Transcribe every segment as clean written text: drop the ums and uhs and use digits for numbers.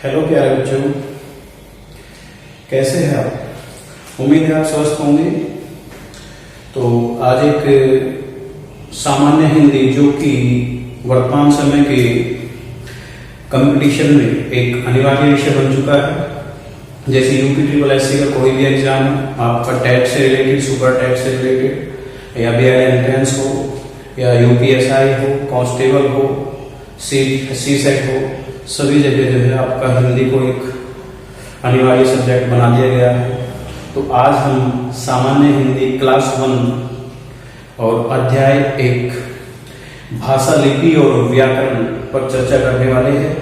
Hello प्यारे बच्चों, कैसे हैं आप? उम्मीद है आप स्वस्थ होंगे। तो आज एक सामान्य हिंदी जो कि वर्तमान समय के कंपटीशन में एक अनिवार्य विषय बन चुका है। जैसे यूपी ट्रिपल एससी का कोई भी एग्जाम, आपका टेट से रिलेटेड, सुपर टेट से रिलेटेड, या बीआई एंट्रेंस हो, या यूपीएसआई हो, कांस्टेबल हो, सी सेट हो, सभी जगह जो है आपका हिंदी को एक अनिवार्य सब्जेक्ट बना दिया गया है। तो आज हम सामान्य हिंदी क्लास 1 और अध्याय 1 भाषा, लिपि और व्याकरण पर चर्चा करने वाले हैं।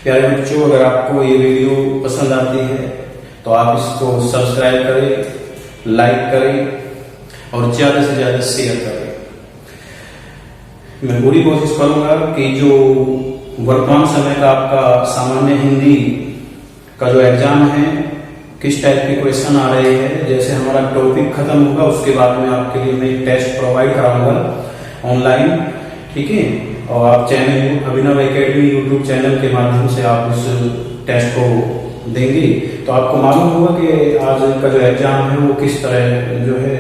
प्यारे बच्चों, अगर आपको ये वीडियो पसंद आती है तो आप इसको सब्सक्राइब करें, लाइक करें और ज्यादा से ज्यादा शेयर करें। मैं पूरी कोशिश करूंगा कि जो वर्तमान समय का आपका सामान्य हिंदी का जो एग्जाम है, किस टाइप के क्वेश्चन आ रहे हैं, जैसे हमारा टॉपिक खत्म होगा उसके बाद में आपके लिए मैं एक टेस्ट प्रोवाइड कराऊंगा ऑनलाइन, ठीक है। और आप चैनल अभिनव एकेडमी यूट्यूब चैनल के माध्यम से आप उस टेस्ट को देंगे तो आपको मालूम होगा कि आज का जो एग्जाम है वो किस तरह जो है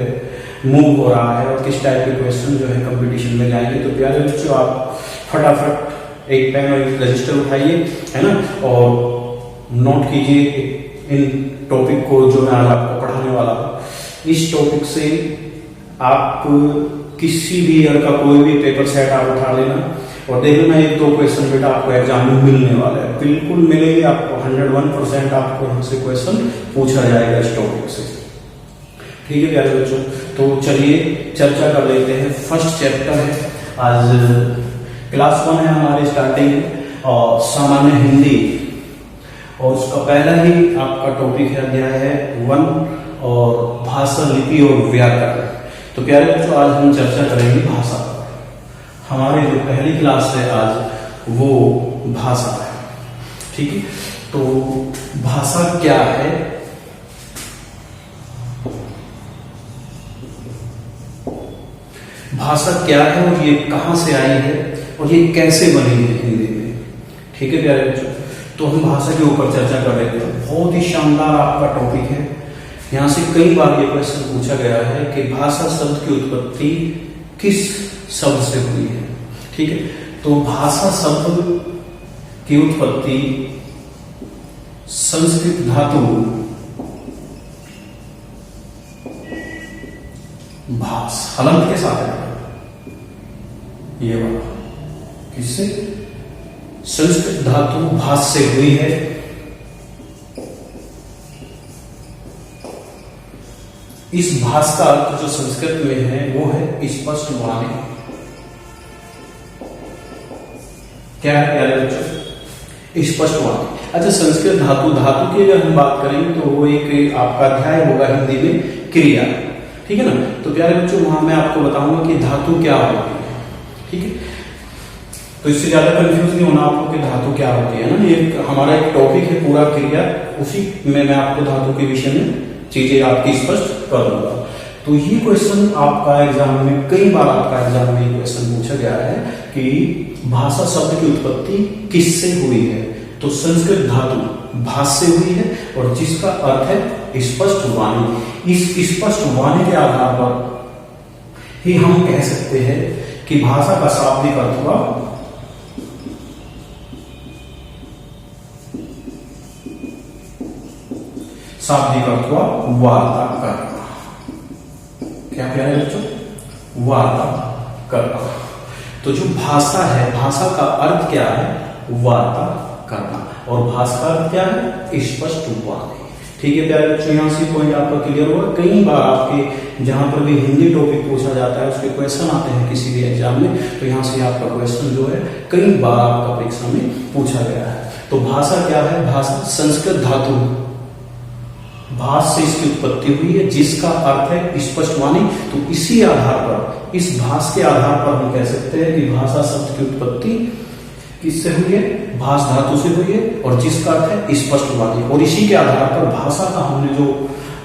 मूव हो रहा है और किस टाइप के क्वेश्चन जो है कंपटीशन में जाएंगे। तो प्यारे बच्चों, आप फटाफट एक पेन और एक रजिस्टर उठाइए, है ना, और नोट कीजिए इन टॉपिक को जो मैं आज आपको पढ़ाने वाला हूं। इस टॉपिक से आप किसी भी ईयर का कोई भी पेपर सेट आप उठा लेना और देख लेना, 1-2 क्वेश्चन बेटा आपको एग्जाम में मिलने वाला है, बिल्कुल मिलेंगे आपको। 101% आपको हमसे क्वेश्चन पूछा जाएगा इस टॉपिक से, ठीक है प्यारे बच्चों। तो चलिए चर्चा कर लेते हैं। फर्स्ट चैप्टर है, आज क्लास 1 है हमारी स्टार्टिंग और सामान्य हिंदी, और उसका पहला ही आपका टॉपिक है, अध्याय है 1 और भाषा, लिपि और व्याकरण। तो प्यारे बच्चों, आज हम चर्चा करेंगे भाषा पर। हमारी जो पहली क्लास है आज वो भाषा है, ठीक है। तो भाषा क्या है? भाषा क्या है और ये कहां से आई है और ये कैसे बनी है हिंदी में, ठीक है प्यारे बच्चों। तो हम भाषा के ऊपर चर्चा कर रहे थे। बहुत ही शानदार आपका टॉपिक है। यहां से कई बार ये क्वेश्चन पूछा गया है कि भाषा शब्द की उत्पत्ति किस शब्द से हुई है, ठीक है। तो भाषा शब्द की उत्पत्ति संस्कृत धातु भाष हलंत के साथ है, ये वाला किससे? संस्कृत धातु भाष से हुई है। इस भाष का अर्थ जो संस्कृत में है वो है स्पष्ट वाणी। क्या है प्यारे बच्चों? स्पष्ट वाणी। अच्छा, संस्कृत धातु की अगर हम बात करें तो वो एक आपका अध्याय होगा हिंदी में, क्रिया, ठीक है ना। तो प्यारे बच्चों, वहां मैं आपको बताऊंगा कि धातु क्या होती है, ठीक है। तो इससे ज्यादा कंफ्यूज नहीं होना आपको कि धातु क्या होती है ना। ये हमारा एक टॉपिक है पूरा क्रिया, उसी में मैं आपको धातु के विषय में चीजें आपकी स्पष्ट कर दूंगा। तो ये क्वेश्चन आपका एग्जाम में, कई बार आपका एग्जाम में ये क्वेश्चन पूछा गया है कि भाषा शब्द की उत्पत्ति किससे हुई है? तो संस्कृत धातु भाष से हुई है और जिसका अर्थ है स्पष्ट वाणी। इस स्पष्ट वाणी के आधार पर ही हम कह सकते हैं कि भाषा का शाब्दिक अर्थ हुआ शाब्दिक अर्थ हुआ वार्ता करना। क्या प्यारे बच्चों? वार्ता करना। तो जो भाषा है, भाषा का अर्थ क्या है? वार्ता करना। और भाषा का अर्थ क्या है? स्पष्ट वाणी, ठीक है प्यारे बच्चों। यहां से पॉइंट आपका क्लियर होगा। कई बार आपके जहां पर भी हिंदी टॉपिक पूछा जाता है, उसके क्वेश्चन आते हैं किसी भी एग्जाम में, तो यहां से आपका क्वेश्चन जो है कई बार आपका परीक्षा में पूछा गया है। तो भाषा क्या है? भाषा संस्कृत धातु भाष से इसकी उत्पत्ति हुई है, जिसका अर्थ है स्पष्ट वाणी। तो इसी आधार पर, इस भाष के आधार पर हम कह सकते हैं कि भाषा शब्द की उत्पत्ति किससे हुई है? भाष धातु से हुई है और जिसका अर्थ है स्पष्ट वाणी। और इसी के आधार पर भाषा का हमने जो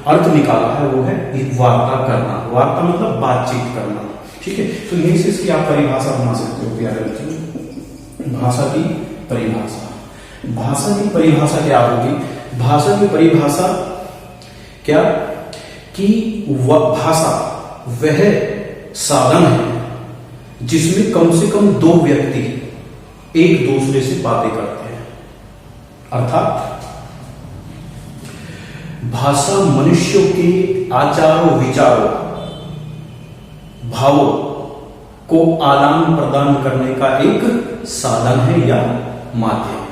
अर्थ निकाला है वो है वार्ता करना। वार्ता मतलब बातचीत करना, ठीक है। तो यही से इसकी आप परिभाषा बना सकते हो प्यारे बच्चों, भाषा की परिभाषा। भाषा की परिभाषा क्या होगी? भाषा की परिभाषा क्या कि वह भाषा वह साधन है जिसमें कम से कम दो व्यक्ति एक दूसरे से बातें करते हैं। अर्थात भाषा मनुष्यों के आचारों, विचारों, भावों को आदान प्रदान करने का एक साधन है या माध्यम है।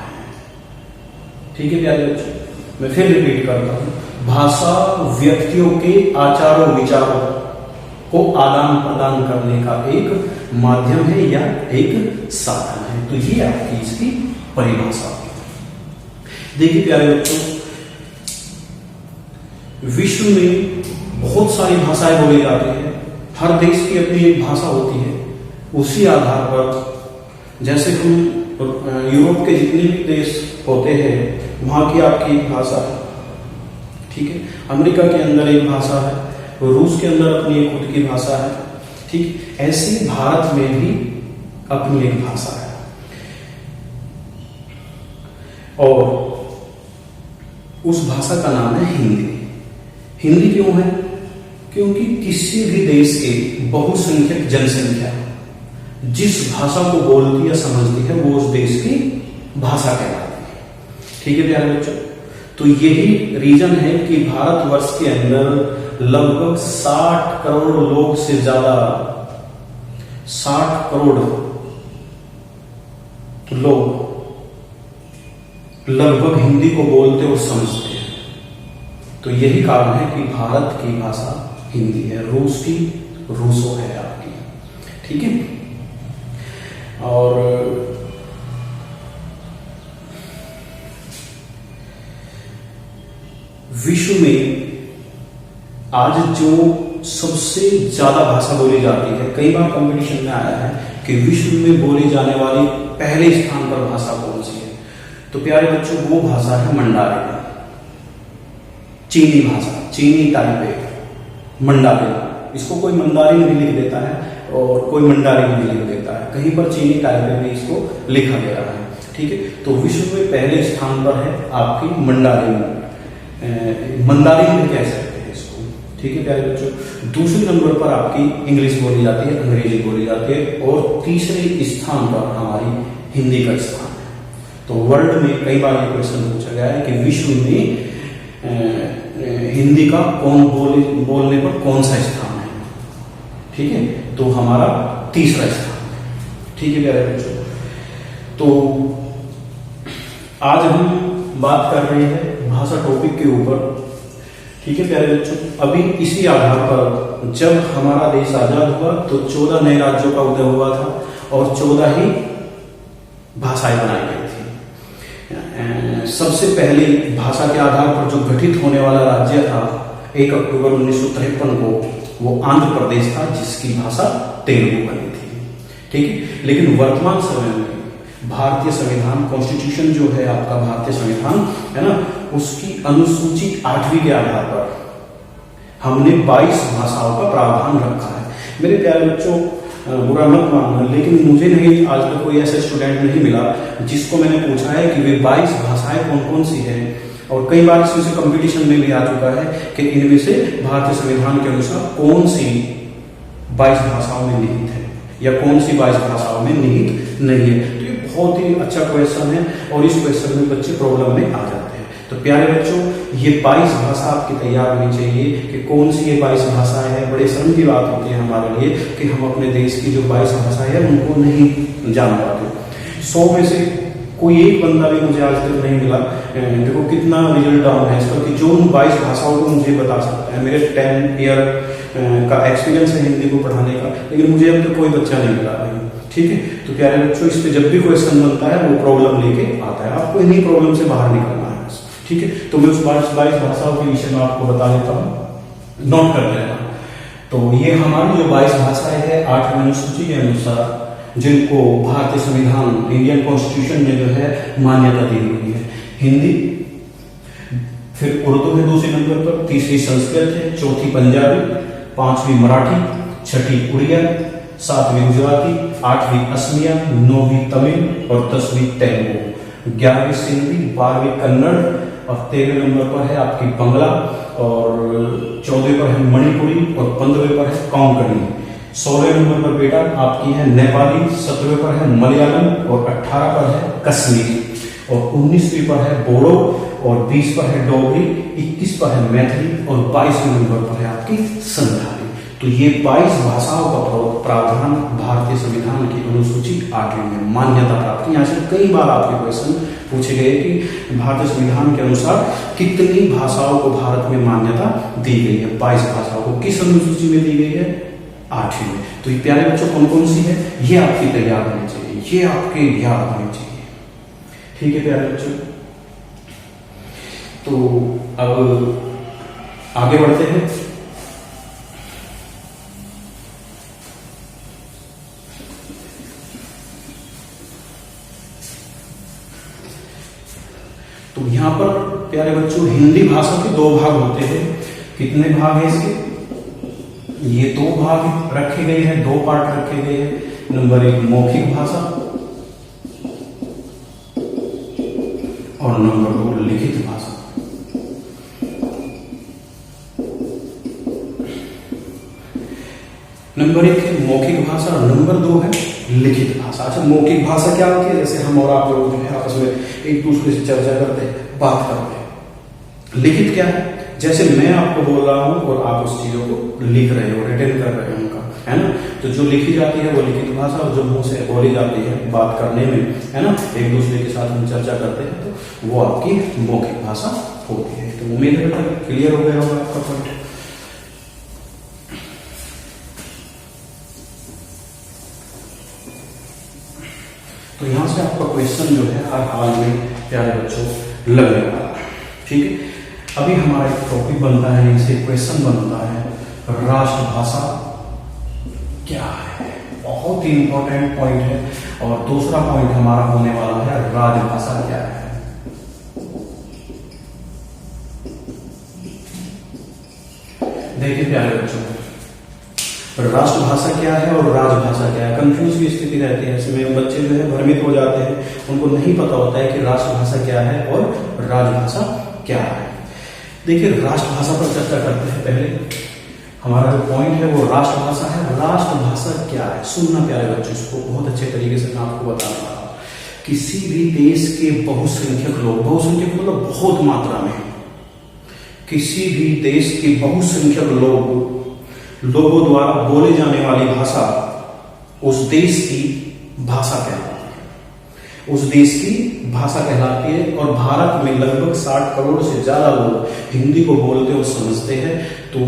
ठीक है प्यारे बच्चों, मैं फिर रिपीट करता हूं, भाषा व्यक्तियों के आचारों, विचारों को आदान प्रदान करने का एक माध्यम है या एक साधन है। तो ये आपकी इसकी परिभाषा। देखिए प्यारे बच्चों, विश्व में बहुत सारी भाषाएं बोली जाती है, हर देश की अपनी एक भाषा होती है। उसी आधार पर जैसे हम यूरोप के जितने भी देश होते हैं वहां की आपकी एक भाषा है, ठीक है। अमेरिका के अंदर एक भाषा है, रूस के अंदर अपनी एक खुद की भाषा है, ठीक। ऐसे भारत में भी अपनी एक भाषा है। और उस भाषा का नाम है हिंदी। हिंदी क्यों है? क्योंकि किसी भी देश के बहुसंख्यक जनसंख्या जिस भाषा को बोलती या समझती है वो उस देश की भाषा कहलाती है। ठीक है प्यारे बच्चों, तो यही रीजन है कि भारतवर्ष के अंदर लगभग 60 करोड़ लोग से ज्यादा, 60 करोड़ लोग लगभग हिंदी को बोलते और समझते हैं। तो यही कारण है कि भारत की भाषा हिंदी है, रूस की रूसो है आपकी। ठीक है। और विश्व में आज जो सबसे ज्यादा भाषा बोली जाती है, कई बार कंपटीशन में आया है कि विश्व में बोली जाने वाली पहले स्थान पर भाषा कौन सी है, तो प्यारे बच्चों वो भाषा है मंडारिन, चीनी भाषा, चीनी ताइपे, मंडारिन। इसको कोई मंदारिन भी लिख देता है और कोई मंडारिन भी लिख देता है, कहीं पर चीनी ताइपे भी इसको लिखा गया है। ठीक है। तो विश्व में पहले स्थान पर है आपकी मंडारिन, मंदारिन भी कह सकते हैं इसको। ठीक है प्यारे बच्चों। दूसरे नंबर पर आपकी इंग्लिश बोली जाती है, अंग्रेजी बोली जाती है, और तीसरे स्थान पर हमारी हिंदी का स्थान है। तो वर्ल्ड में कई बार ये क्वेश्चन पूछा गया है कि विश्व में हिंदी का बोलने पर कौन सा स्थान है। ठीक है। तो हमारा तीसरा स्थान है। ठीक है प्यारे बच्चों। तो आज हम बात कर रहे हैं भाषा टॉपिक के ऊपर। ठीक है प्यारे बच्चों। अभी इसी आधार पर जब हमारा देश आजाद हुआ तो 14 नए राज्यों का उदय हुआ था और 14 ही भाषाएं बनाई गई थी। सबसे पहले भाषा के आधार पर जो गठित होने वाला राज्य था 1 अक्टूबर 1953 को, वो आंध्र प्रदेश था, जिसकी भाषा तेलुगु बनी थी। ठीक है। लेकिन वर्तमान समय में भारतीय संविधान, कॉन्स्टिट्यूशन जो है आपका भारतीय संविधान है ना, उसकी अनुसूची 8वीं के आधार पर हमने 22 भाषाओं का प्रावधान रखा है। मेरे प्यारे बच्चों, बुरा मत मानना, लेकिन मुझे नहीं, आज तक कोई ऐसा स्टूडेंट नहीं मिला जिसको मैंने पूछा है कि वे 22 भाषाएं कौन कौन सी हैं। और कई बार इसमें से कंपटीशन में भी आ चुका है कि इनमें से भारतीय संविधान के अनुसार कौन सी 22 भाषाओं में निहित है या कौन सी 22 भाषाओं में निहित नहीं है। तो ये बहुत ही अच्छा क्वेश्चन है और इस क्वेश्चन में बच्चे प्रॉब्लम में आ जाते हैं। तो प्यारे बच्चों, ये 22 भाषा आपकी तैयार होनी चाहिए कि कौन सी ये 22 भाषाएं है। बड़े शर्म की बात होती है हमारे लिए कि हम अपने देश की जो 22 भाषाएं है उनको नहीं जान पाते। 100 में से कोई एक बंदा भी मुझे आज तक नहीं मिला। देखो कितना रिजल्ट डाउन है इसका, कि जो 22 भाषाओं को मुझे बता सकता है। मेरे 10 ईयर का एक्सपीरियंस है हिंदी को पढ़ाने का, लेकिन मुझे अब तक कोई बच्चा नहीं मिला है। ठीक है। तो प्यारे बच्चों, इस पे जब भी क्वेश्चन बनता है वो प्रॉब्लम लेके आता है, आपको इन्हीं प्रॉब्लम से बाहर निकलना है। ठीक है। तो मैं उस 22 भाषाओं के विषय में आपको बता देता हूँ, नोट कर लेना। तो ये हमारी जो 22 भाषाएं है 8वीं अनुसूची के अनुसार, जिनको भारतीय संविधान, इंडियन कॉन्स्टिट्यूशन में जो है मान्यता दी हुई है। हिंदी, फिर उर्दू है दूसरे नंबर पर, तीसरी संस्कृत है, चौथी पंजाबी, 5वीं मराठी, 6ठी उड़िया, 7वीं गुजराती, 8वीं असमिया, 9वीं तमिल और 10वीं तेलुगु। 11वीं सिंधी, 12वीं कन्नड़ और 13वें नंबर पर है आपकी बंगला और 14वें पर है मणिपुरी और 15वें पर है कोंकणी। 16वें नंबर पर बेटा आपकी है नेपाली, 17वें पर है मलयालम और 18 पर है कश्मीरी और 19वीं पर है बोडो और 20 पर है डोगरी, 21 पर है मैथिली और 22वें नंबर पर है आपकी संथाली। तो ये 22 भाषाओं का प्रावधान भारतीय संविधान की अनुसूची 8वीं में मान्यता प्राप्त। यहाँ से कई बार आपके क्वेश्चन पूछे गए कि भारतीय संविधान के अनुसार कितनी भाषाओं को भारत में मान्यता दी गई है। 22 भाषाओं को किस अनुसूची में दी गई है? 8वीं में। तो ये प्यारे बच्चों कौन कौन सी है ये आपकी तैयार होनी चाहिए, ये आपके याद होनी चाहिए। ठीक है प्यारे बच्चों, तो अब आगे बढ़ते हैं। तो यहां पर प्यारे बच्चों हिंदी भाषा के 2 भाग होते हैं। कितने भाग हैं इसके? ये 2 भाग रखे गए हैं, 2 पार्ट रखे गए हैं। नंबर 1 मौखिक भाषा और नंबर 2 लिखित भाषा। नंबर 1 है मौखिक भाषा और नंबर 2 है लिखित भाषा। अच्छा, मौखिक भाषा क्या होती है? जैसे हम और आप लोग जो है आपस में एक दूसरे से चर्चा करते हैं, बात करते हैं। लिखित क्या है? जैसे मैं आपको बोल रहा हूं और आप उस चीजों को लिख रहे हो, रिटेन कर रहे हो उनका, है ना। तो जो लिखी जाती है वो लिखित भाषा और जो मुंह से बोली जाती है बात करने में, है ना, एक दूसरे के साथ हम चर्चा करते हैं, तो वो आपकी मौखिक भाषा होती है। तो उम्मीद है क्लियर हो गया होगा आपका पॉइंट। तो यहां से आपका क्वेश्चन जो है हर हाल में प्यारे बच्चों लगने वाला है। ठीक है, अभी हमारा एक टॉपिक बनता है, इनसे क्वेश्चन बनता है राष्ट्रभाषा क्या है। बहुत ही इंपॉर्टेंट पॉइंट है। और दूसरा पॉइंट हमारा होने वाला है राजभाषा क्या है। देखिए प्यारे बच्चों, राष्ट्रभाषा क्या है और राजभाषा क्या है, कंफ्यूज की स्थिति रहती है। इसमें बच्चे जो है भ्रमित हो जाते हैं, उनको नहीं पता होता है कि राष्ट्रभाषा क्या है और राजभाषा क्या है। देखिए राष्ट्रभाषा पर चर्चा करते हैं। पहले हमारा जो पॉइंट है वो राष्ट्रभाषा है। राष्ट्रभाषा क्या है सुनना प्यारे बच्चों, इसको बहुत अच्छे तरीके से मैं आपको बता रहा हूं। किसी भी देश के बहुसंख्यक लोग, बहुसंख्यक मतलब बहुत मात्रा में, किसी भी देश के बहुसंख्यक लोगों द्वारा बोले जाने वाली भाषा उस देश की भाषा कहलाती है। उस देश की भाषा कहलाती है। और भारत में लगभग 60 करोड़ से ज्यादा लोग हिंदी को बोलते और समझते हैं, तो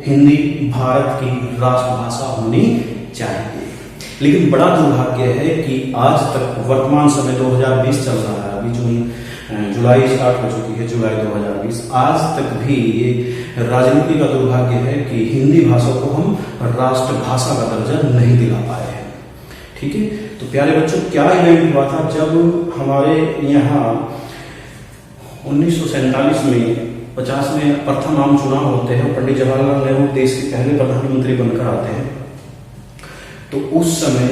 हिंदी भारत की राष्ट्रभाषा होनी चाहिए। लेकिन बड़ा दुर्भाग्य है कि आज तक वर्तमान समय 2020 चल रहा है, अभी जुलाई स्टार्ट हो चुकी है, जुलाई 2020, आज तक भी ये राजनीति का दुर्भाग्य है कि हिंदी भाषा को हम राष्ट्रभाषा का दर्जा नहीं दिला पाए हैं। ठीक है, तो प्यारे बच्चों क्या इवेंट हुआ था जब हमारे यहाँ 1947 में 50 में प्रथम आम चुनाव होते हैं, पंडित जवाहरलाल नेहरू देश के पहले प्रधानमंत्री बनकर आते हैं। तो उस समय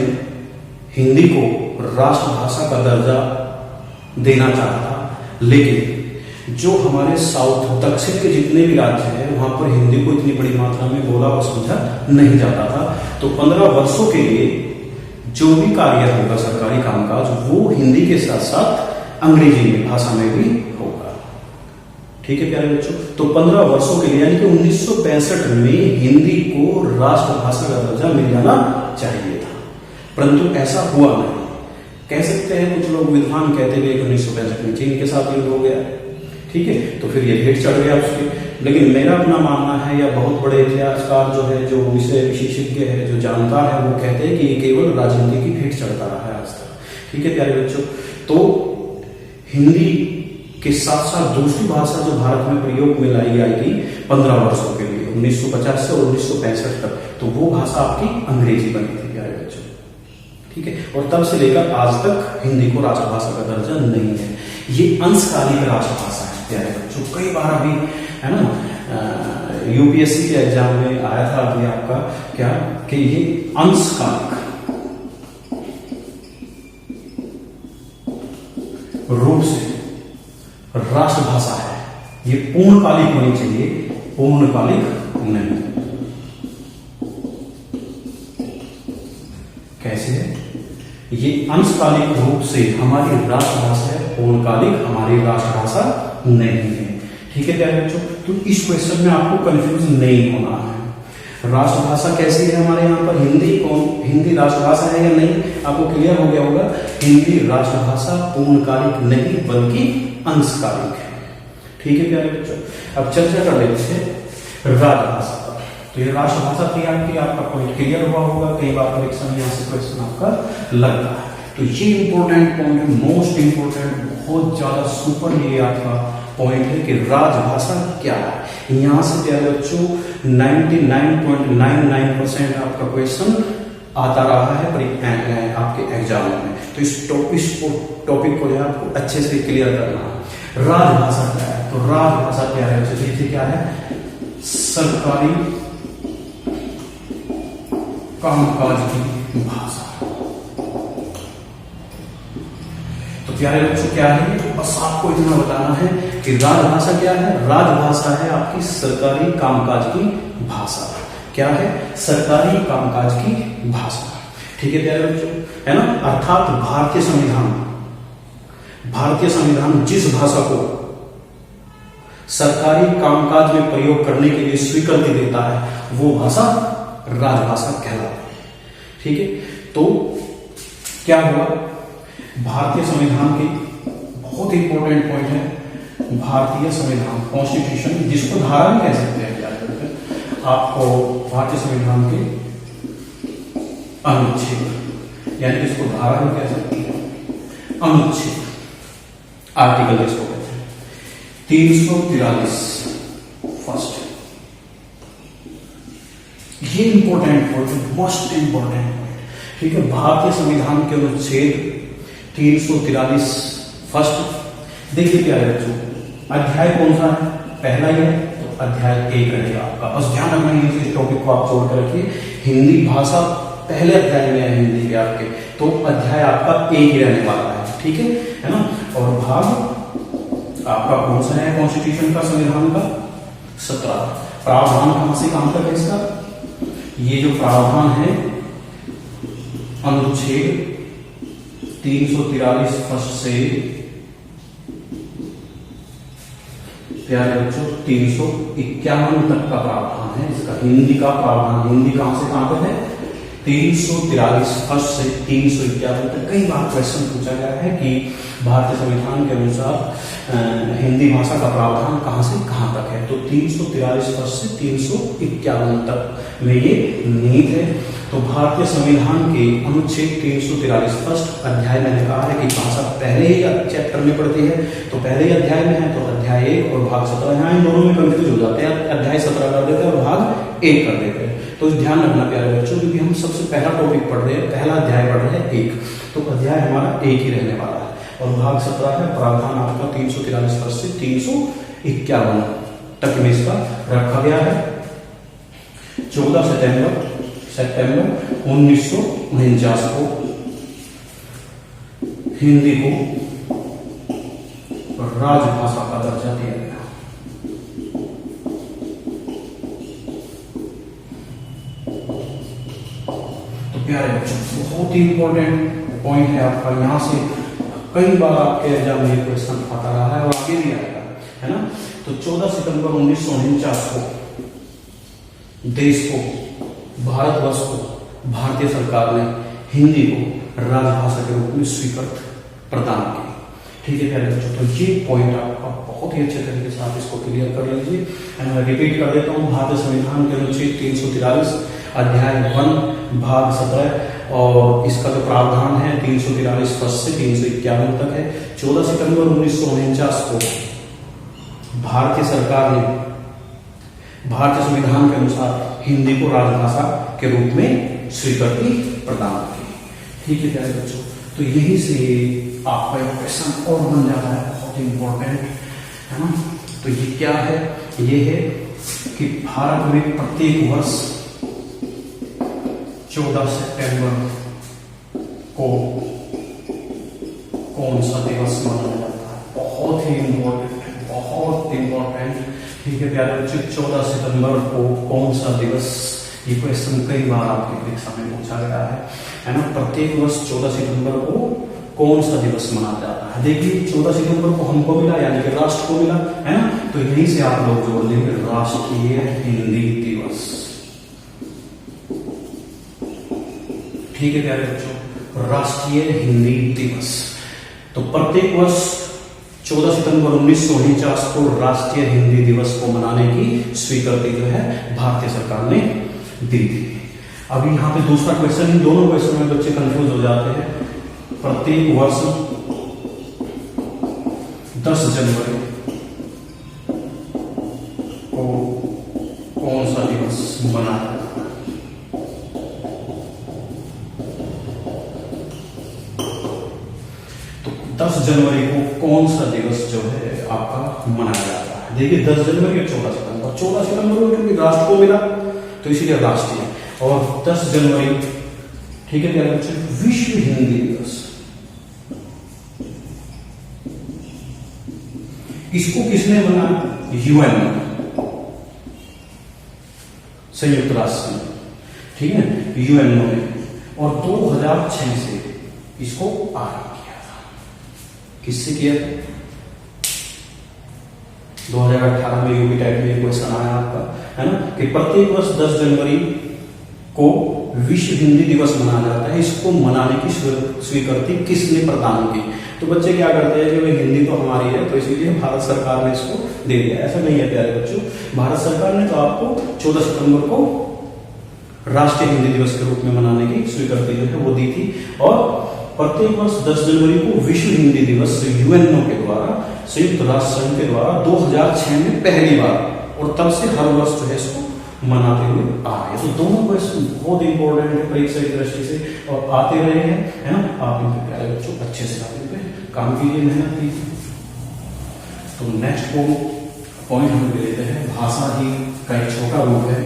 हिंदी को राष्ट्रभाषा का दर्जा देना चाहा था, लेकिन जो हमारे साउथ दक्षिण के जितने भी राज्य हैं वहां पर हिंदी को इतनी बड़ी मात्रा में बोला और समझा नहीं जाता था। तो 15 वर्षों के लिए जो भी कार्य होगा सरकारी कामकाज वो हिंदी के साथ साथ अंग्रेजी में भाषा में भी होगा। ठीक है प्यारे बच्चों, तो 15 वर्षों के लिए यानी कि 1965 में हिंदी को राष्ट्रभाषा का दर्जा मिल जाना चाहिए था, परंतु ऐसा हुआ नहीं। कह सकते हैं कुछ लोग विद्वान कहते हुए 1965 में चीन के साथ युद्ध हो गया। ठीक है, तो फिर ये भेंट चढ़ गया उसकी। लेकिन मेरा अपना मानना है, या बहुत बड़े इतिहासकार जो है, जो विषय विशेषज्ञ है, जो जानकार है, वो कहते हैं कि ये केवल राजनीति की भेंट चढ़ता रहा है आज तक। ठीक है प्यारे बच्चों, तो हिंदी के साथ साथ दूसरी भाषा जो भारत में प्रयोग में लाई गई थी 15 वर्षों के लिए 1950 से और 1965 तक, तो वो भाषा आपकी अंग्रेजी बनी थी प्यारे बच्चों। ठीक है, और तब से लेकर आज तक हिंदी को राष्ट्रभाषा का दर्जा नहीं है। ये अंशकालिक राष्ट्रभाषा है प्यारे बच्चों। कई बार अभी है ना यूपीएससी के एग्जाम में आया था अभी आपका क्या कि ये अंशकालिक रूप से राष्ट्रभाषा है, ये पूर्णकालिक होनी चाहिए, पूर्णकालिक नहीं। कैसे है? ये अंशकालिक रूप से हमारी राष्ट्रभाषा है, पूर्णकालिक हमारी राष्ट्रभाषा नहीं है। ठीक है प्यारे बच्चों, तो इस क्वेश्चन में आपको कंफ्यूज नहीं होना है। राष्ट्रभाषा कैसी है हमारे यहाँ पर? हिंदी राष्ट्रभाषा है या नहीं, आपको क्लियर हो गया होगा। हिंदी राष्ट्रभाषा पूर्णकालिक नहीं बल्कि अंशकालिक है। ठीक है प्यारे बच्चों, अब चर्चा कर लेते हैं राजभाषा पर। तो ये राष्ट्रभाषा थी आपका पॉइंट क्लियर हुआ होगा। कई बार परीक्षा में यहाँ से क्वेश्चन आपका लगता है, तो ये इंपॉर्टेंट पॉइंट है, मोस्ट इंपॉर्टेंट, बहुत ज्यादा सुपर ये आपका पॉइंट है कि राजभाषा क्या है। यहां से प्यारे बच्चों 99.99% आपका क्वेश्चन आता रहा है आपके एग्जाम में। तो इस टॉपिक को जो है आपको अच्छे से क्लियर करना है। राजभाषा क्या है? तो राजभाषा क्या है बच्चों? देखिए क्या है, सरकारी कामकाज की भाषा। तो प्यारे बच्चों क्या है, तो बस आपको इतना बताना है कि राजभाषा क्या है। राजभाषा है आपकी सरकारी कामकाज की भाषा। क्या है? सरकारी कामकाज की भाषा। ठीक है प्यारे बच्चों, है ना। अर्थात भारतीय संविधान जिस भाषा को सरकारी कामकाज में प्रयोग करने के लिए स्वीकृति देता है वो भाषा राजभाषा कहलाती है। ठीक है, तो क्या हुआ, भारतीय संविधान की बहुत इंपॉर्टेंट पॉइंट है, भारतीय संविधान कॉन्स्टिट्यूशन, जिसको धारा भी कह सकते हैं आपको, भारतीय संविधान के अनुच्छेद, यानी कि इसको धारा भी कह सकते हैं, अनुच्छेद, आर्टिकल जिसको कहते हैं, 343 फर्स्ट। ये important point, most important point. ठीक है, भारतीय संविधान के अनुच्छेद 343 फर्स्ट। देखिए प्यारे बच्चों, अध्याय कौन सा है? पहला ही है, तो अध्याय 1 रहेगा आपका। बस ध्यान रखना है, इस टॉपिक को आप जोड़ कर रखिए। हिंदी भाषा पहले अध्याय में है हिंदी के आपके, तो अध्याय आपका 1 ही रहने वाला है। ठीक है ना। और भाग आपका कौन सा है कॉन्स्टिट्यूशन का, संविधान का? 17। प्रावधान कहां से कहां तक है इसका? ये जो प्रावधान है अनुच्छेद 343 फर्स्ट से प्यारे बच्चों 351 तक का प्रावधान है इसका, हिंदी का प्रावधान। हिंदी कहां से कहां तक है? 343 फर्स्ट से 351 तक। कई बार क्वेश्चन पूछा गया है कि भारतीय संविधान के अनुसार हिंदी भाषा का प्रावधान कहां से कहां तक है, तो 343 फर्स्ट से 351 तक में ये नीति है। तो भारतीय संविधान के अनुच्छेद 343 फर्स्ट अध्याय में कहा है कि भाषा पहले ही चैप्टर में पढ़ती है, तो पहले ही अध्याय में है, तो अध्याय 1 और भाग 17। यहाँ इन दोनों में कंफ्यूज हो जाते हैं, अध्याय 17 कर देते हैं और भाग 1 कर देते हैं। तो ध्यान रखना प्यारे बच्चों, क्योंकि हम सबसे पहला टॉपिक पढ़ रहे हैं, पहला अध्याय पढ़ रहे हैं 1, तो अध्याय हमारा 1 ही रहने वाला है। और भाग 17 है, प्रावधान आपका 343 फर्स्ट से 351 तक में इसका रखा गया है। 14 सितंबर 1949 को हिंदी को राजभाषा का दर्जा दिया गया। तो प्यारे बच्चों, बहुत ही इंपॉर्टेंट पॉइंट है आपका। यहां से कई बार आपके एग्जाम में ये क्वेश्चन आता रहा है और आगे भी आएगा, है ना। तो 14 सितंबर 1949 को देश को, भारतवर्ष को, भारतीय सरकार ने हिंदी को राजभाषा के रूप में स्वीकृति प्रदान की। ठीक है प्यारे बच्चों, तो ये पॉइंट आपका बहुत ही अच्छे तरीके से आप इसको क्लियर कर लीजिए। मैं रिपीट कर देता हूँ, भारतीय संविधान के अनुच्छेद 343 अध्याय 1 भाग 17 और इसका जो प्रावधान है 343 फर्स्ट से 351 तक है। 14 सितंबर 1949 को भारतीय सरकार ने भारतीय संविधान के अनुसार हिंदी को राजभाषा के रूप में स्वीकृति प्रदान की। ठीक है प्यारे बच्चों, तो यही से आपका एक क्वेश्चन और बन जाता है, बहुत इंपॉर्टेंट, है ना। तो ये क्या है? ये है कि भारत में प्रत्येक वर्ष 14 सितंबर को कौन सा दिवस मनाया जाता है? ठीक है प्यारे बच्चों, 14 सितंबर को कौन सा दिवस, ये क्वेश्चन कई बार आपकी परीक्षा में पूछा गया है ना। प्रत्येक वर्ष 14 सितंबर को कौन सा दिवस मनाया जाता है। देखिए 14 सितंबर को हमको मिला, यानी कि राष्ट्र को मिला, है ना। तो यहीं से आप लोग जोड़ देंगे राष्ट्रीय हिंदी दिवस। ठीक है प्यारे बच्चों, राष्ट्रीय हिंदी दिवस। तो प्रत्येक वर्ष 14 सितंबर 1949 को राष्ट्रीय हिंदी दिवस को मनाने की स्वीकृति जो है भारतीय सरकार ने दी थी। अभी यहाँ पे दूसरा क्वेश्चन, इन दोनों क्वेश्चन में बच्चे कंफ्यूज हो जाते हैं। प्रत्येक वर्ष 10 जनवरी को कौन सा दिवस मनाया जाता है। तो 10 जनवरी को कौन सा दिवस जो है आपका मनाया जाता है। देखिए 10 जनवरी और 14 सितंबर, 14 सितंबर को क्योंकि राष्ट्र को मिला तो इसीलिए राष्ट्रीय, और 10 जनवरी ठीक है प्यारे बच्चे विश्व हिंदी दिवस। इसको किसने बनाया, यूएन, संयुक्त राष्ट्र संघ, ठीक है यूएन ने, और 2006 से इसको आरंभ किया था। किससे किया था, 2018 में यूपी टाइप में क्वेश्चन आया आपका, है ना, कि प्रत्येक वर्ष 10 जनवरी को विश्व हिंदी दिवस मनाया जाता है। इसको मनाने की स्वीकृति किसने प्रदान की। तो बच्चे क्या करते हैं कि हिंदी तो हमारी है तो इसीलिए भारत सरकार ने इसको दे दिया। ऐसा नहीं है प्यारे बच्चों, भारत सरकार ने तो आपको 14 सितंबर को राष्ट्रीय हिंदी दिवस के रूप में मनाने की स्वीकृति जो है वो दी थी। और प्रत्येक वर्ष 10 जनवरी को विश्व हिंदी दिवस यूएनओ के द्वारा, संयुक्त राष्ट्र संघ के द्वारा 2006 में पहली बार, और तब से हर वर्ष जो है इसको मनाते हुए आ रहे हैं। तो दोनों क्वेश्चन बहुत इंपॉर्टेंट है परीक्षा की दृष्टि से, और आते रहे हैं, है ना। आप इनके प्यारे बच्चों अच्छे से आप पे काम कीजिए, मेहनत कीजिए। तो नेक्स्ट को पॉइंट हम ले लेते हैं, भाषा ही का एक छोटा रूप है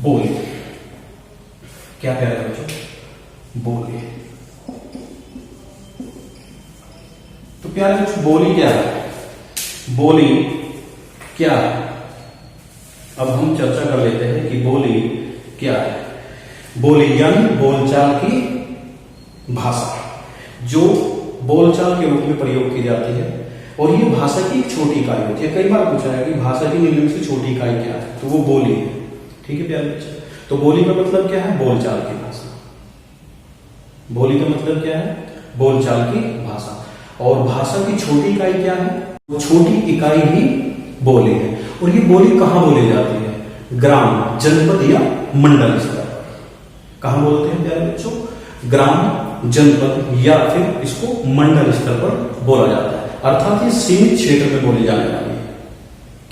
बोली। क्या प्यारे बच्चों, बोली। तो प्यारे बच्चों बोली क्या है, बोली क्या है। अब हम चर्चा कर लेते हैं कि बोली क्या है। बोली यानी बोलचाल की भाषा, जो बोलचाल के रूप में प्रयोग की जाती है, और ये भाषा की एक छोटी इकाई होती है। कई बार पूछा है कि भाषा की निम्न से छोटी इकाई क्या है, तो वो बोली है। ठीक है प्यारे बच्चे, तो बोली का मतलब क्या है, बोलचाल की भाषा। बोली का मतलब क्या है, बोलचाल की भाषा। और भाषा की छोटी इकाई क्या है, वो छोटी इकाई ही बोली है। और ये बोली कहां बोली जाती है, ग्राम, जनपद या मंडल स्तर पर। कहां बोलते हैं प्यारे बच्चों, ग्राम, जनपद या फिर इसको मंडल स्तर पर बोला जाता है। अर्थात ये सीमित क्षेत्र में बोली जाने वाली है।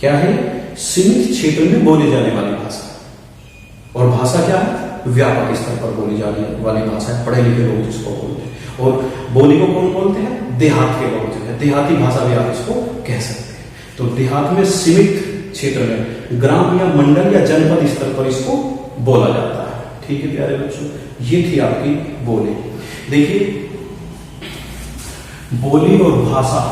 क्या है, सीमित क्षेत्र में बोली जाने वाली भाषा। और भाषा क्या है, व्यापक स्तर पर बोली जाने वाली भाषा है, पढ़े लिखे लोग जिसको बोलते हैं। और बोली को कौन बोलते हैं, देहात के लोग जो है, देहाती भाषा भी आप इसको कह सकते हैं। तो देहात में सीमित क्षेत्र में ग्राम या मंडल या जनपद स्तर पर इसको बोला जाता है। ठीक है प्यारे बच्चों, ये थी आपकी बोली। देखिए बोली और भाषा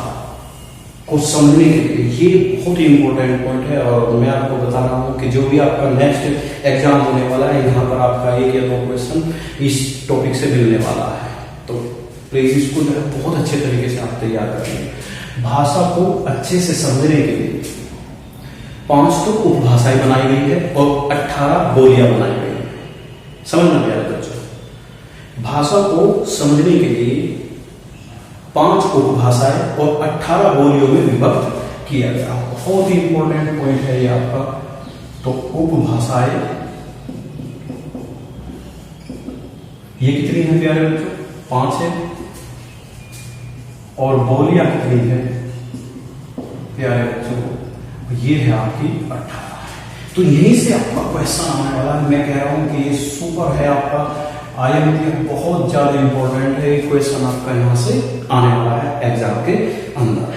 को समझने के लिए ये बहुत ही इंपॉर्टेंट पॉइंट है, और मैं आपको बता रहा हूं कि जो भी आपका नेक्स्ट एग्जाम होने वाला है, यहाँ पर आपका 1 या 2 क्वेश्चन इस टॉपिक से मिलने वाला है। तो प्लीज इसको जो है बहुत अच्छे तरीके से आप तैयार करेंगे। भाषा को अच्छे से समझने के लिए 5 तो उपभाषाएं बनाई गई है और 18 बोलियां बनाई गई है। समझना प्यारे बच्चों, भाषा को समझने के लिए 5 उपभाषाएं और 18 बोलियों में विभक्त किया गया। बहुत ही इंपॉर्टेंट पॉइंट है ये आपका। तो उपभाषाएं ये कितनी है प्यारे बच्चों, 5 है। और बोलियां कितनी है प्यारे बच्चों, ये है आपकी 18। तो यहीं से आपका क्वेश्चन आने वाला है। मैं कह रहा हूं कि ये सुपर है आपका, आईएमपी बहुत ज्यादा इंपॉर्टेंट है। क्वेश्चन आपका यहां से आने वाला है एग्जाम के अंदर।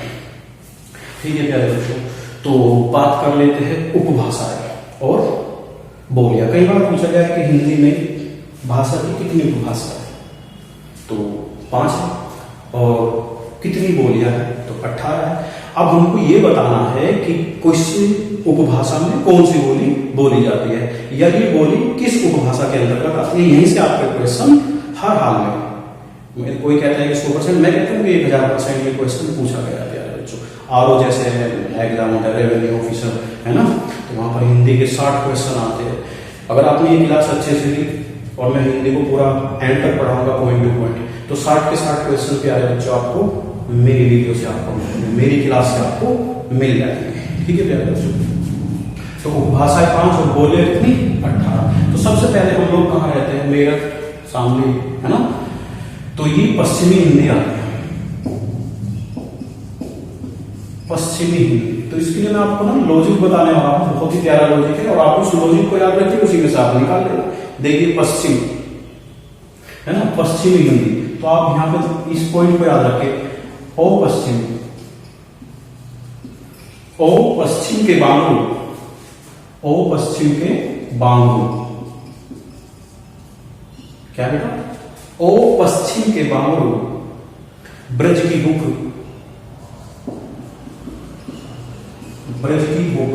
ठीक है प्यारे बच्चों, तो बात कर लेते हैं उपभाषाएं और बोलियां। कई बार पूछा गया कि हिंदी में भाषा की कितनी उपभाषा है, तो 5 है। और कितनी बोलियां हैं? तो 18 है। अब हमको ये बताना है कि किस उपभाषा में कौन सी बोली बोली जाती है, या ये बोली किस उपभाषा के अंतर्गत आती है। यहीं से आपका क्वेश्चन हर हाल में, कोई कहता है कि 100%, मैं कहता हूँ कि 1000% ये क्वेश्चन पूछा गया है प्यारे बच्चों। आरओ जैसे एग्जाम होता है, रेवेन्यू ऑफिसर है ना, तो वहां पर हिंदी के 60 क्वेश्चन आते हैं। अगर आपने ये क्लास अच्छे से ली और मैं हिंदी को पूरा एंड तक पढ़ाऊंगा पॉइंट टू पॉइंट, तो 60 के 60 क्वेश्चन प्यारे बच्चों आपको मेरी वीडियो से, आपको मेरी क्लास से आपको मिल जाएंगे। ठीक है प्यारे बच्चों, तो उपभाषाएं 5 और बोले कितनी? 18। तो सबसे पहले हम लोग कहाँ रहते हैं? मेरठ, शामली, है ना, तो ये पश्चिमी हिंदी आती है, पश्चिमी हिंदी। तो इसके लिए मैं आपको ना लॉजिक बताने वाला हूं, बहुत ही प्यारा लॉजिक है, और आप उस लॉजिक को याद रखिए, उसी में से आप निकाल लेना। देखिए पश्चिम है ना, पश्चिमी हिंदी, तो आप यहां पे इस पॉइंट को याद रखें, ओ पश्चिम, ओ पश्चिम के बांगरू, ओ पश्चिम के बांगरू, क्या बेटा? ओ पश्चिम के बांगरू, ब्रज की बुक, ब्रज की बुक,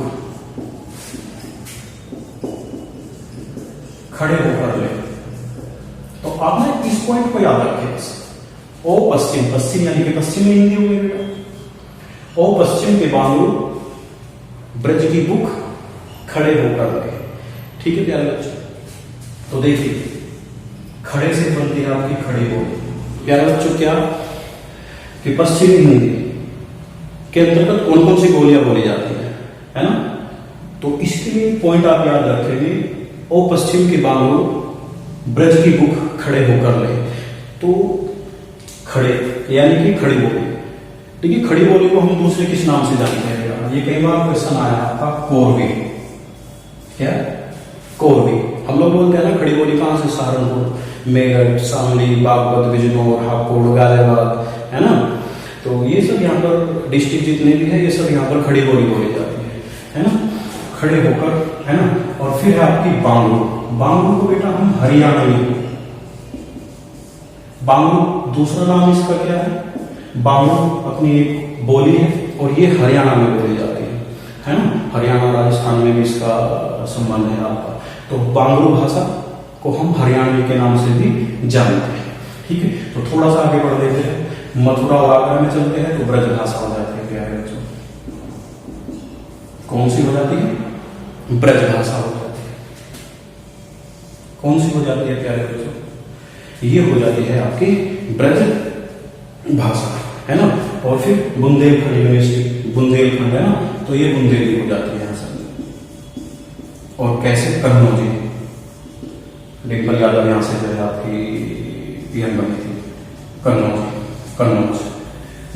खड़े होकर ले। तो आपने इस पॉइंट को याद रखें, ओ पश्चिम, पश्चिम यानी कि पश्चिमी हिंदी हो गई बेटा। ओ पश्चिम के बांगरू, ब्रज की बुक, खड़े होकर ले। ठीक है प्यारे बच्चों, तो देखिए खड़े से बनती है आपकी खड़ी बोली। प्यारे बच्चों क्या कि पश्चिमी हिंदी के अंतर्गत कौन कौन सी बोलियां बोली जाती है ना, तो इसके लिए पॉइंट आप याद रखेंगे, ओ पश्चिम के बांगरू, ब्रज की बुक, खड़े होकर ले। तो खड़े यानी कि खड़ी बोली। ठीक है, खड़ी बोली को हम दूसरे किस नाम से जानते हैं? ये कई बार क्वेश्चन आया आपका, कोरवी। क्या? कोरवी। हम लोग बोलते हैं ना खड़ी बोली कहां से? सहारनपुर, मेरठ, शामली, बागपत, बिजनौर, हापुड़, गाजियाबाद, है ना। तो ये सब यहाँ पर डिस्ट्रिक्ट जितने भी है, ये सब यहाँ पर खड़ी बोली बोली जाती है ना, खड़े होकर, है ना। और फिर है आपकी बांगरू। बांगरू को बेटा हम हरियाणा में, बांगरू दूसरा नाम इसका क्या है? बांगरू अपनी एक बोली है, और ये हरियाणा में बोली जाती है ना। हरियाणा, राजस्थान में भी इसका संबंध है आपका। तो बांगरू भाषा को हम हरियाणवी के नाम से भी जानते हैं। ठीक है, तो थोड़ा सा आगे बढ़ देते हैं, मथुरा और आगरा में चलते हैं, तो ब्रज भाषा हो जाती है प्यारे बच्चों। कौन सी हो जाती है? ब्रज भाषा हो जाती है। कौन सी हो जाती है प्यारे बच्चों? ये हो जाती है आपकी ब्रज भाषा, है ना। और फिर बुंदेलखंड यूनिवर्सिटी, बुंदेलखंड है ना, तो ये बुंदेली हो जाती है सर। और कैसे? कन्नौज, डिम्पल यादव यहां से जो है आपकी पीएम बनी थी, कन्नौज। कन्नौज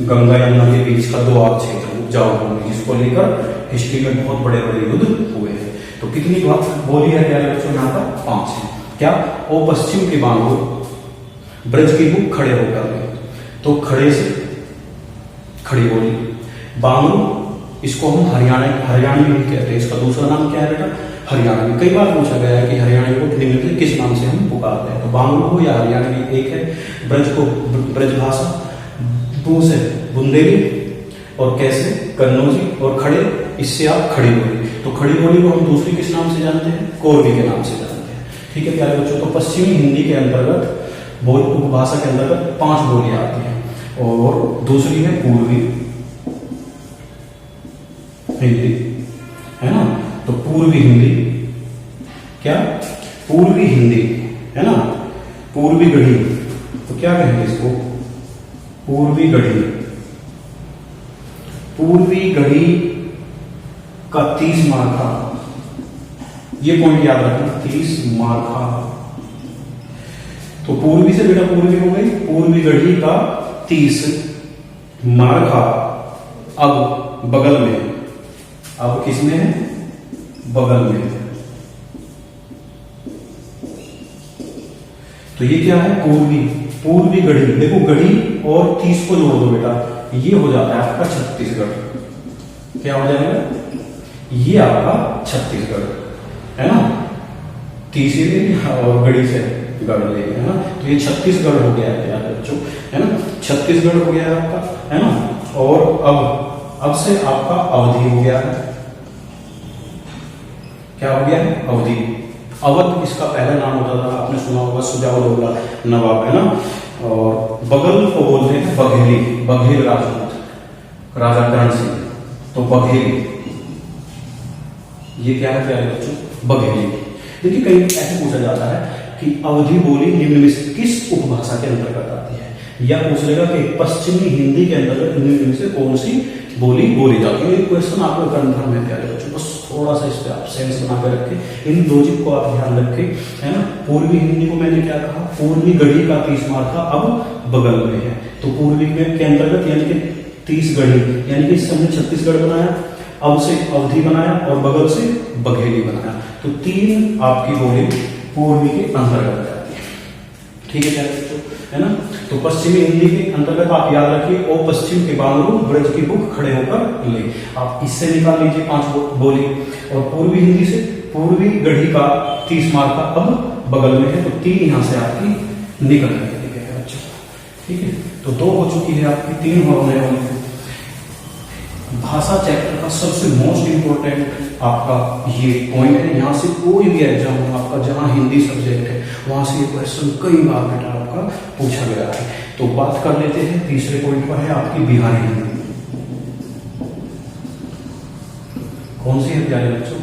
गंगा यमुना के बीच का 2 आग क्षेत्र, उपजाऊ भूमि, जिसको लेकर हिस्ट्री में बहुत बड़े बड़े युद्ध हुए हैं। तो कितनी बात बोली है प्यारे बच्चों? यहाँ पर 5 है। क्या? ओ पश्चिम के बांगरू, ब्रज की बुक, खड़े होकर ले। तो खड़े से खड़ी बोली। बांगरू, इसको हम हरियाणवी भी कहते हैं। इसका दूसरा नाम क्या है बेटा? हरियाणवी। कई बार पूछा गया है कि हरियाणवी को हिंदी में किस नाम से हम पुकारते हैं, तो बांगरू को या हरियाणवी एक है। ब्रज को ब्रज भाषा, बू से बुंदेली, और कैसे? कन्नौजी, और खड़े, इससे आप खड़ी बोली। तो खड़ी बोली को हम दूसरी किस नाम से जानते हैं? कोरवी के नाम से जानते हैं। ठीक है प्यारे बच्चों, तो पश्चिमी हिंदी के अंतर्गत उपभाषा के अंतर्गत 5 बोलियां आती हैं, और दूसरी है पूर्वी हिंदी, है ना। तो पूर्वी हिंदी, क्या? पूर्वी हिंदी, है ना। पूर्वी गढ़ी, तो क्या कहेंगे इसको? पूर्वी गढ़ी। पूर्वी गढ़ी का 30 मार्का, ये पॉइंट याद रखना, 30 मार्का। तो पूर्वी से बेटा पूर्वी हो गई, पूर्वी गढ़ी का 30 मार्का। अब बगल में, अब किसमें है? बगल में। तो ये क्या है? पूर्वी, पूर्वी गढ़ी। देखो गढ़ी और 30 को जोड़ दो बेटा, ये हो जाता है आपका छत्तीसगढ़। क्या हो जाएगा? ये आपका छत्तीसगढ़, है ना। 30 और गढ़ी से गढ़ ले, है ना। तो ये छत्तीसगढ़ हो गया है यार बच्चों, है ना। छत्तीसगढ़ हो गया है आपका, है ना। और अब से आपका अवधि हो गया है। क्या हो गया है? अवधि। अवध इसका पहला नाम होता था, आपने सुना होगा सुजाउद्दौला नवाब, है ना। और बगल को बोलते हैं बघेली, बघेल राजपूत, राजा करण सिंह, तो बघेली, ये क्या है प्यारे बच्चों? बघेली। देखिए कहीं ऐसे पूछा जाता है कि अवधी बोली निम्न में से किस उपभाषा के अंतर्गत आती है, या पूछ लेगा कि पश्चिमी हिंदी के अंतर्गत निम्न में से कौन सी बोली बोली जाती है। ये क्वेश्चन आपको कंफर्म है प्यारे बच्चों, बस थोड़ा सा इस पे आप सेंस बना के रखें, इन लॉजिक को आप ध्यान रखें, है ना। पूर्वी हिंदी को मैंने क्या कहा? पूर्वी गढ़ी का 30 मार्का अब बगल में है, तो पूर्वी में के अंतर्गत यानी कि 30 गढ़ी, यानी कि इससे हमने छत्तीसगढ़ बनाया, अब से अवधि बनाया और बगल से बघेली बनाया, तो 3 आपकी बोली पूर्वी के अंतर्गत आती है। ठीक है प्यारे बच्चों, है ना। तो पश्चिमी हिंदी के अंतर्गत आप याद रखिए, ओ पश्चिम के बांगरू ब्रज की बुक खड़े होकर ले, आप इससे निकाल लीजिए 5 बोली। और पूर्वी हिंदी से पूर्वी गढ़ी का 30 मार्क का अब बगल में है, तो 3 यहां से आपकी निकल गई है बच्चों। ठीक है, तो 2 हो चुकी है आपकी, 3 होने वाली है। भाषा चैप्टर का सबसे मोस्ट इंपोर्टेंट आपका ये पॉइंट है, यहाँ से कोई भी एग्जाम हो आपका, जहाँ हिंदी सब्जेक्ट है वहां से ये क्वेश्चन कई बार बेटा आपका पूछा गया है। तो बात कर लेते हैं, तीसरे पॉइंट पर है आपकी बिहारी हिंदी। कौन सी है प्यारे बच्चों?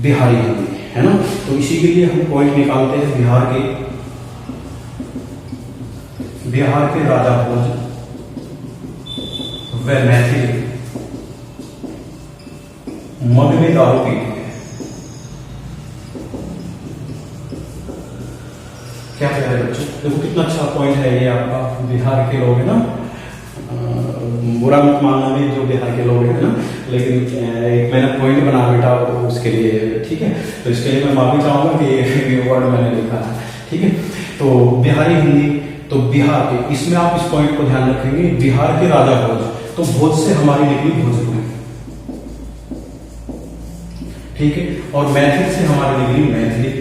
बिहारी हिंदी, है ना। तो इसी के लिए हम पॉइंट निकालते हैं बिहार के राजा भोज व मैथिली मग में दारू पीते हैं। क्या कह रहे बच्चों? देखो कितना अच्छा पॉइंट है ये आपका, बिहार के लोग है ना, बुरा मत मानना में जो बिहार के लोग हैं ना, लेकिन एक मैंने पॉइंट बना बेटा उसके लिए, ठीक है। तो इसके लिए मैं माफी चाहूंगा कि ये वर्ड मैंने लिखा है, ठीक है। तो बिहारी हिंदी, तो बिहार के, इसमें आप इस पॉइंट को ध्यान रखेंगे, बिहार के राजा भोज, तो भोज से हमारी निकली भोजपुरी, ठीक है। और मैथिल से हमारी निकली मैथिली,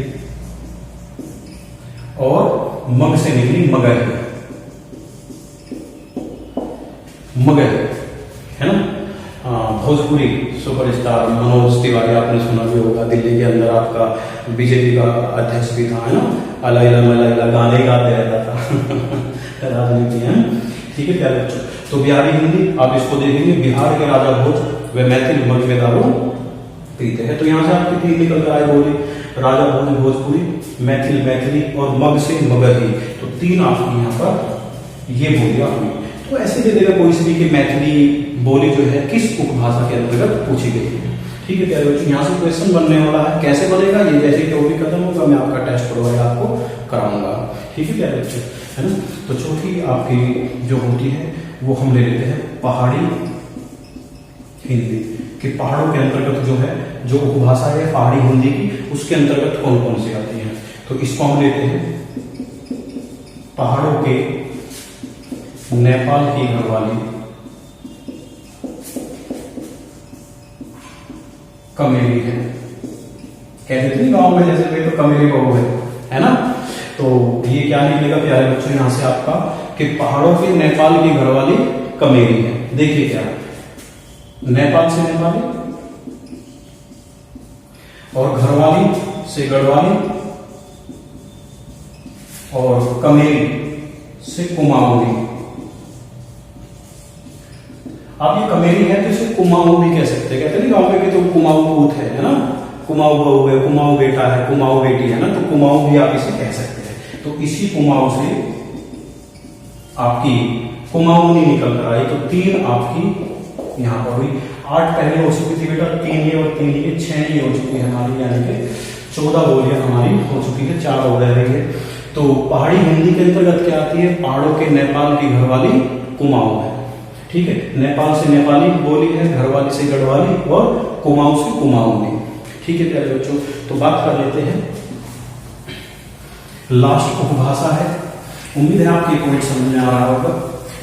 और मग से निकली मगध, मगध, है ना। भोजपुरी सुपरस्टार मनोज तिवारी आपने सुना भी होगा, दिल्ली के अंदर आपका बीजेपी का अध्यक्ष भी था, है ना। अलैला मलैला गाने गाते रहता था राजनीति, है, ठीक है प्यारे बच्चों। तो बिहारी हिंदी आप इसको देखेंगे, बिहार के राजा भोज व मैथिल मग में दारू पीते हैं। तो यहाँ से आपकी 3 निकल कर आए बोली, राजा भोज भोजपुरी, मैथिल मैथिली और मग से मगधी, तो 3 आपकी यहाँ पर ये बोलियां हुई। तो ऐसे दे देगा कोई सी कि मैथिली बोली जो है किस उपभाषा के अंतर्गत पूछी गई है, ठीक है प्यारे बच्चों। यहाँ से क्वेश्चन बनने वाला है, कैसे बनेगा ये जैसे टॉपिक खत्म होगा मैं आपका टेस्ट प्रोवाइड आपको कराऊंगा, ठीक है प्यारे बच्चों, है ना। तो चौथी आपकी जो होती है वो हम ले लेते हैं पहाड़ी हिंदी, कि पहाड़ों के अंतर्गत जो है जो उपभाषा है पहाड़ी हिंदी की, उसके अंतर्गत कौन कौन सी आती है। तो इसको हम लेते हैं पहाड़ों के नेपाल की घरवाली कमेली है, कहते थे गांव में जैसे भाई तो कमेली बहू है ना। तो ये क्या निकलेगा प्यारे बच्चों यहाँ से आपका, कि पहाड़ों के नेपाल की घरवाली कमेली है। देखिए क्या, नेपाल से नेपाली और घरवाली से गढ़वाली और कमेली से कुमाऊनी। आप ये कमेली है तो इसे कुमाऊं भी कह सकते हैं, कहते हैं गांव में कि तो कुमाऊं पूत है ना, कुमाऊं बहू है, कुमाऊं बेटा है, कुमाऊं बेटी है ना, तो कुमाऊं भी आप इसे कह सकते हैं। तो इसी कुमाऊं से आपकी कुमाऊनी निकल कर आई, तो 3 आपकी यहाँ पर हुई। 8 पहले हो चुकी थी बेटा, 3 ये और 3 ये, 6 ये हो चुकी है हमारी, यानी कि 14 बोलियां हमारी हो चुकी है, 4 हो रह रही है। तो पहाड़ी हिंदी के अंतर्गत क्या आती है, पहाड़ों के नेपाल की घरवाली कुमाऊं है, ठीक है। नेपाल से नेपाली बोली है, घरवाली से गढ़वाली और कुमाऊं से कुमाऊनी, ठीक है प्यारे बच्चों। तो बात कर लेते हैं, लास्ट उपभाषा है। उम्मीद है आपके पॉइंट समझ में आ रहा होगा,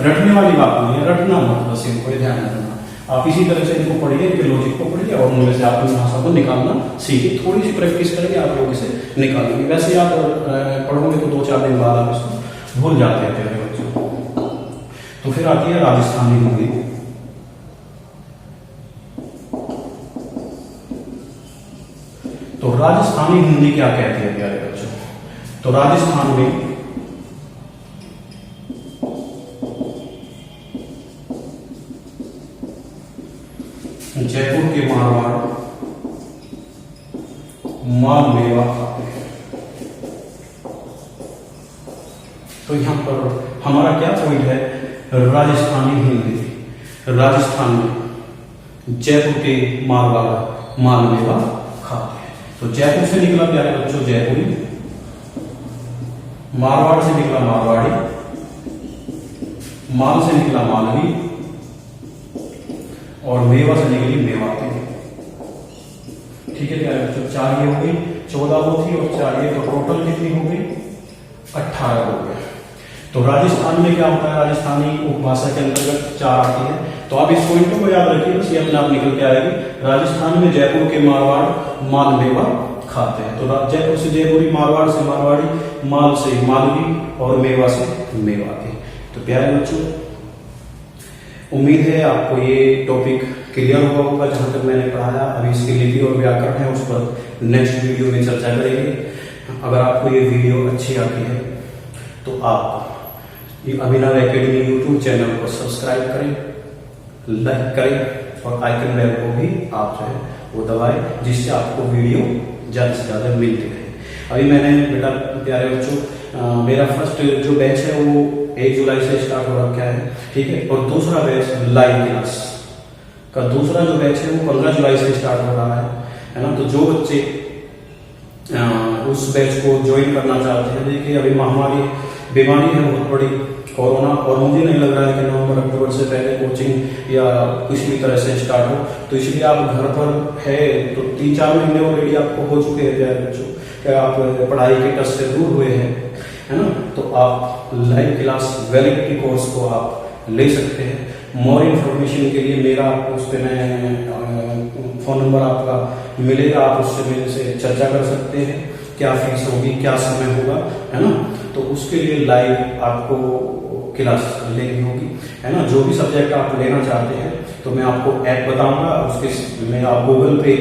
रटने वाली बात नहीं है, रटना मत, बस इनको ध्यान रखना। आप इसी तरह से इनको पढ़िए, इनके लॉजिक को पढ़िए और उनमें से आप भाषा को निकालना सीखिए। थोड़ी सी प्रैक्टिस करेंगे आप लोग इसे निकालेंगे। वैसे आप पढ़ोगे तो 2-4 दिन बाद आप इसको भूल जाते हैं प्यारे बच्चों, तो फिर आती है राजस्थानी हिंदी। तो राजस्थानी हिंदी क्या कहती है प्यारे बच्चों? तो राजस्थान में जयपुर के मारवाड़ माल मेवा खाते हैं। तो यहां पर हमारा क्या पॉइंट है? राजस्थानी हिंदी। राजस्थान में जयपुर के मारवाड़ माल मेवा खाते हैं। तो जयपुर से निकला प्यारे बच्चों जयपुरी, मारवाड़ से निकला मारवाड़ी, माल से निकला मालवी और मेवा से निकली मेवाती। ठीक है प्यारे बच्चों, 4 ये हो गई, 14 वो थी और 4 ये, तो टोटल कितनी हो गई? 18 हो गया। तो राजस्थान में क्या होता है? राजस्थानी उपभाषा के अंतर्गत 4 आती है। तो आप इस पॉइंट को याद रखिए, बस ये अपने आप निकल के आएगी। राजस्थान में जयपुर के मारवाड़ माल मेवा खाते हैं। तो जयपुर से जयपुरी, मारवाड़ से मारवाड़ी, माल से मालवी और मेवा से मेवाती। तो प्यारे बच्चों, उम्मीद है आपको ये टॉपिक क्लियर हुआ होगा जहां तक मैंने पढ़ाया। अभी इसकी लिपि और व्याकरण है, उस पर नेक्स्ट वीडियो में चर्चा करेंगे। अगर आपको ये वीडियो अच्छी आती है तो आप ये अभिनव एकेडमी यूट्यूब चैनल को सब्सक्राइब करें, लाइक करें और आइकन बेल को भी आप जो है वो दबाएं, जिससे आपको वीडियो ज्यादा से ज्यादा मिलती रहे। अभी मैंने बेटा प्यारे बच्चों, मेरा फर्स्ट जो बैच है वो 1 जुलाई से स्टार्ट हो रखा है। ठीक है, और दूसरा बैच लाइव क्लास का दूसरा जो बैच है वो 15 जुलाई से स्टार्ट हो रहा है ना। तो जो बच्चे उस बैच को ज्वाइन करना चाहते हैं, देखिए अभी महामारी बीमारी है बहुत बड़ी, कोरोना, और मुझे नहीं लग रहा है कि नवंबर अक्टूबर से पहले कोचिंग या किसी भी तरह से स्टार्ट हो। तो इसलिए आप घर पर है तो 3-4 महीने ऑलरेडी आपको हो चुके हैं प्यारे बच्चों, क्या आप पढ़ाई के टच से दूर हुए हैं, है ना। तो आप लाइव क्लास वैलिडिटी कोर्स को आप ले सकते हैं। मोर इन्फॉर्मेशन के लिए मेरा उस पर मैं फोन नंबर आपका मिलेगा, आप उससे मेरे से चर्चा कर सकते हैं, क्या फीस होगी, क्या समय होगा, है ना। तो उसके लिए लाइव आपको क्लास लेनी होगी, है ना। जो भी सब्जेक्ट आप लेना चाहते हैं तो मैं आपको ऐप बताऊंगा, उसके में आप गूगल पे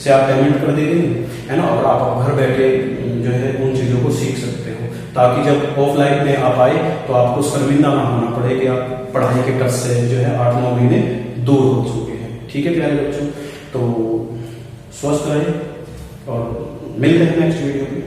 से आप पेमेंट कर देंगे, है ना, और आप घर बैठे जो है उन चीजों को सीख सकते हो, ताकि जब ऑफलाइन में आप आए तो आपको शर्मिंदा ना होना पड़े कि आप पढ़ाई के टच से जो है 8-9 महीने दूर हो चुके हैं। ठीक है प्यारे बच्चों, तो स्वस्थ रहे और मिलते हैं नेक्स्ट वीडियो में।